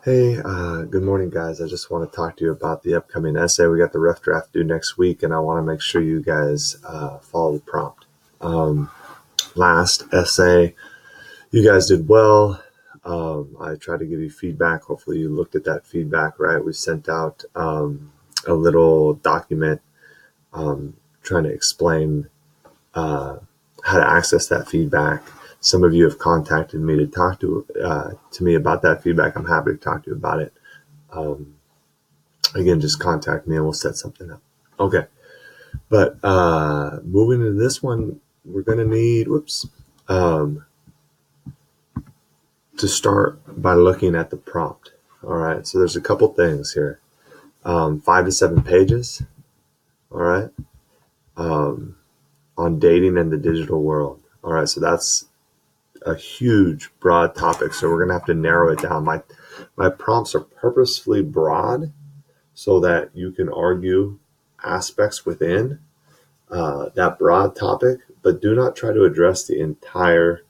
Hey, good morning, guys. I just want to talk to you about the upcoming essay. We got the rough draft due next week, and I want to make sure you guys follow the prompt. Um, Last essay, you guys did well. I tried to give you feedback. Hopefully, you looked at that feedback, right? We sent out a little document trying to explain how to access that feedback. Some of you have contacted me to talk to me about that feedback. I'm happy to talk to you about it. Again, just contact me and we'll set something up. Okay. But moving into this one, we're going to need, to start by looking at the prompt. All right. So there's a couple things here. 5 to 7 pages. All right. On dating in the digital world. All right. So that's a huge, broad topic. So we're going to have to narrow it down. My prompts are purposefully broad so that you can argue aspects within that broad topic, but do not try to address the entire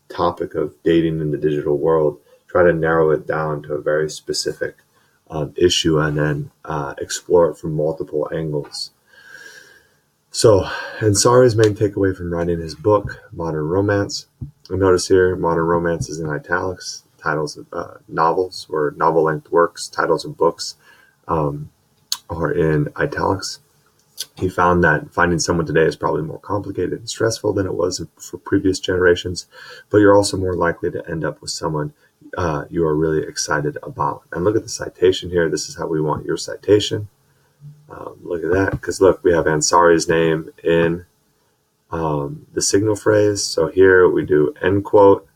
topic of dating in the digital world. Try to narrow it down to a very specific issue and then explore it from multiple angles. So, Ansari's main takeaway from writing his book, Modern Romance. Notice here, Modern Romance is in italics. Titles of novels or novel-length works, titles of books are in italics. He found that finding someone today is probably more complicated and stressful than it was for previous generations, but you're also more likely to end up with someone you are really excited about. And look at the citation here. This is how we want your citation. Look at that, because look, we have Ansari's name in the signal phrase. So here we do end quote,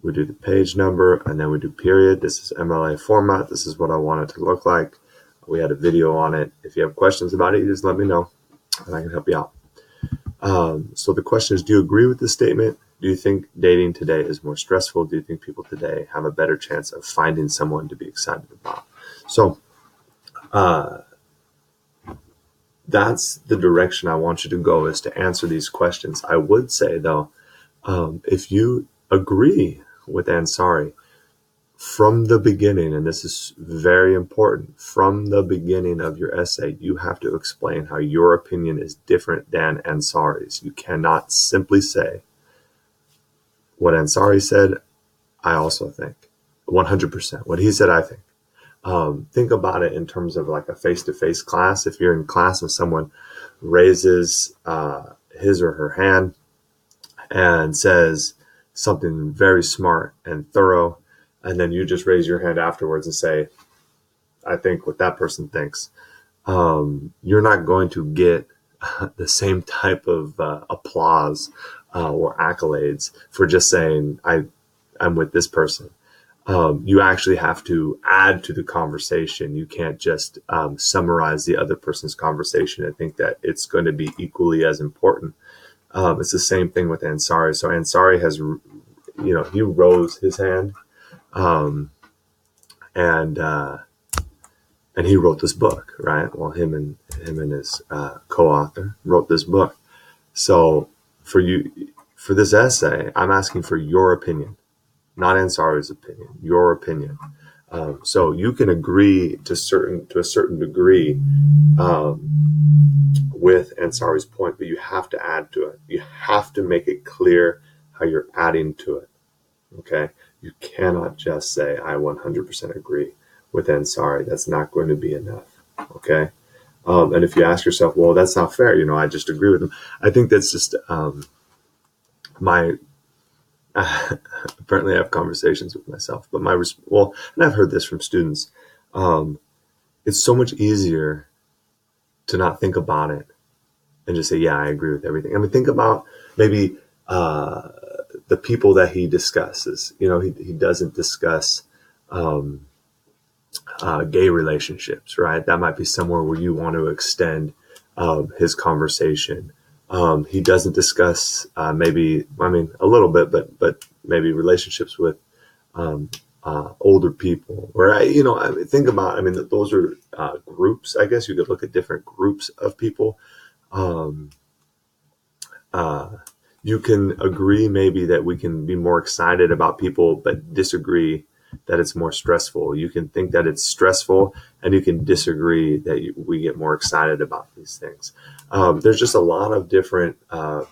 we do the page number, and then we do period. This is MLA format. This is what I want it to look like. We had a video on it. If you have questions about it, you just let me know, and I can help you out. So the question is, do you agree with this statement? Do you think dating today is more stressful? Do you think people today have a better chance of finding someone to be excited about? So that's the direction I want you to go, is to answer these questions. I would say, though, if you agree with Ansari from the beginning, and this is very important, from the beginning of your essay, you have to explain how your opinion is different than Ansari's. You cannot simply say, what Ansari said, I also think. 100%. What he said, I think. Think about it in terms of like a face-to-face class. If you're in class and someone raises his or her hand and says something very smart and thorough, and then you just raise your hand afterwards and say, I think what that person thinks, you're not going to get the same type of applause or accolades for just saying, I'm with this person. You actually have to add to the conversation. You can't just summarize the other person's conversation and think that it's going to be equally as important. It's the same thing with Ansari. So Ansari has, he rose his hand, and he wrote this book, right? Well, him and his co-author wrote this book. So for this essay, I'm asking for your opinion. Not Ansari's opinion, your opinion. So you can agree to a certain degree with Ansari's point, but you have to add to it. You have to make it clear how you're adding to it. Okay? You cannot just say, I 100% agree with Ansari. That's not going to be enough. Okay? And if you ask yourself, well, that's not fair. I just agree with him. I think that's just apparently I have conversations with myself, but and I've heard this from students. It's so much easier to not think about it and just say, yeah, I agree with everything. I mean, think about maybe the people that he discusses. He doesn't discuss gay relationships, right? That might be somewhere where you want to extend his conversation. He doesn't discuss a little bit, but maybe relationships with older people, or think about. Those are groups. I guess you could look at different groups of people. You can agree maybe that we can be more excited about people, but disagree that it's more stressful. You can think that it's stressful, and you can disagree that we get more excited about these things. There's just a lot of different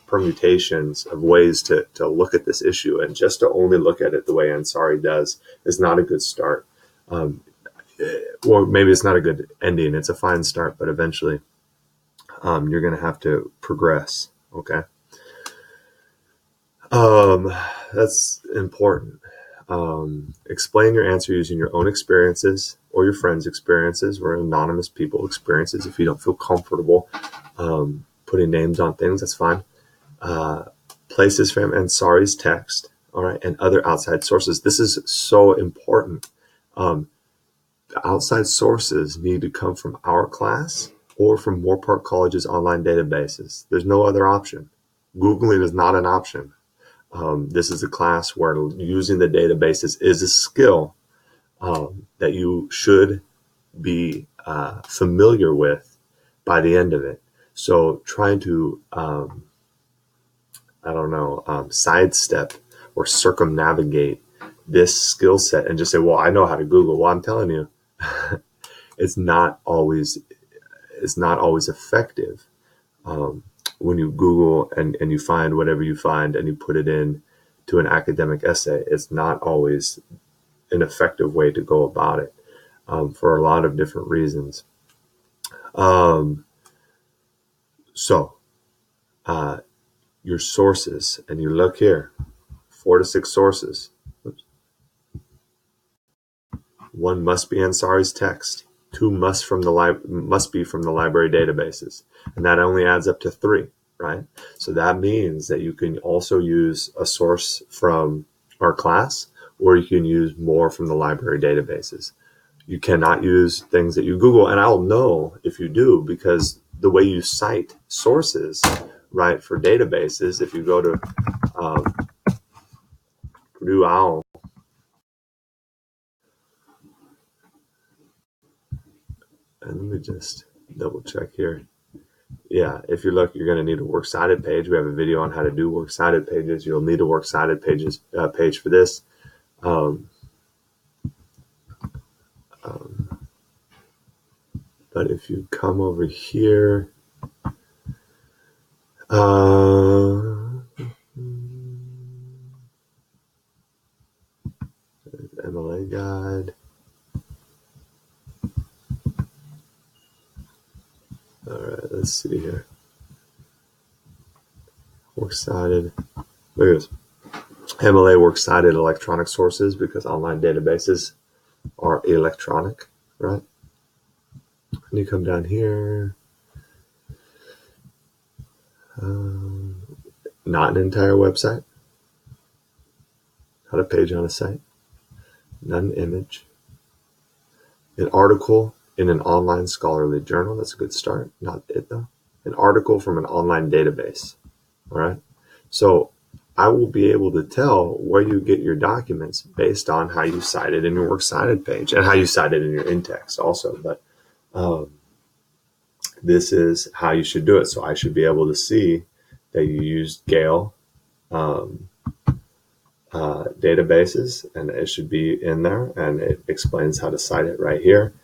permutations of ways to look at this issue, and just to only look at it the way Ansari does is not a good start. Or maybe it's not a good ending. It's a fine start, but eventually you're going to have to progress. Okay. That's important. Explain your answer using your own experiences or your friends' experiences or anonymous people experiences. If you don't feel comfortable putting names on things, that's fine. Places from Ansari's text, all right, and other outside sources. This is so important. The outside sources need to come from our class or from Moorpark College's online databases. There's no other option. Googling is not an option. This is a class where using the databases is a skill that you should be familiar with by the end of it. So trying to, sidestep or circumnavigate this skill set and just say, well, I know how to Google. Well, I'm telling you, it's not always effective. When you Google and you find whatever you find and you put it in to an academic essay, it's not always an effective way to go about it for a lot of different reasons. Your sources, and you look here, 4 to 6 sources. Oops. 1 must be Ansari's text. 2 must be from the library databases, and that only adds up to 3, right? So that means that you can also use a source from our class, or you can use more from the library databases. You cannot use things that you Google, and I'll know if you do, because the way you cite sources, right, for databases, if you go to Purdue OWL, and let me just double check here. Yeah, if you look, you're going to need a works cited page. We have a video on how to do works cited pages. You'll need a works cited page for this. But if you come over here, MLA guide. All right, let's see here. Works cited. Look at this. MLA works cited electronic sources, because online databases are electronic, right? And you come down here. Not an entire website. Not a page on a site. Not an image. An article in an online scholarly journal. That's a good start. Not it, though. An article from an online database. All right. So I will be able to tell where you get your documents based on how you cite it in your works cited page and how you cite it in your in-text also. But this is how you should do it. So I should be able to see that you used Gale databases, and it should be in there, and it explains how to cite it right here.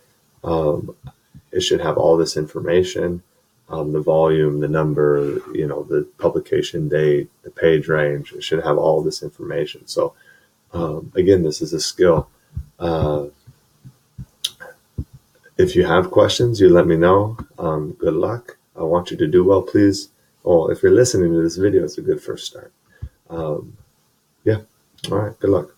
It should have all this information, the volume, the number, the publication date, the page range. It should have all this information. So again, this is a skill. If you have questions, you let me know. Good luck. I want you to do well, please. Well, if you're listening to this video, it's a good first start. Yeah. All right. Good luck.